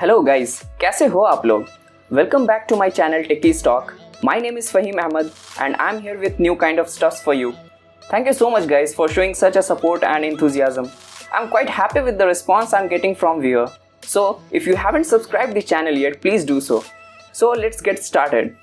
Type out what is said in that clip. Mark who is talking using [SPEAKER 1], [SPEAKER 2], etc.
[SPEAKER 1] Hello guys, कैसे हो आप लोग? Welcome back to my channel techies talk. My name is Fahim Ahmed and I'm here with new kind of stuffs for you. Thank you so much guys for showing such a support and enthusiasm. I'm quite happy with the response I'm getting from viewer. So if you haven't subscribed the channel yet, please do so. So let's get started.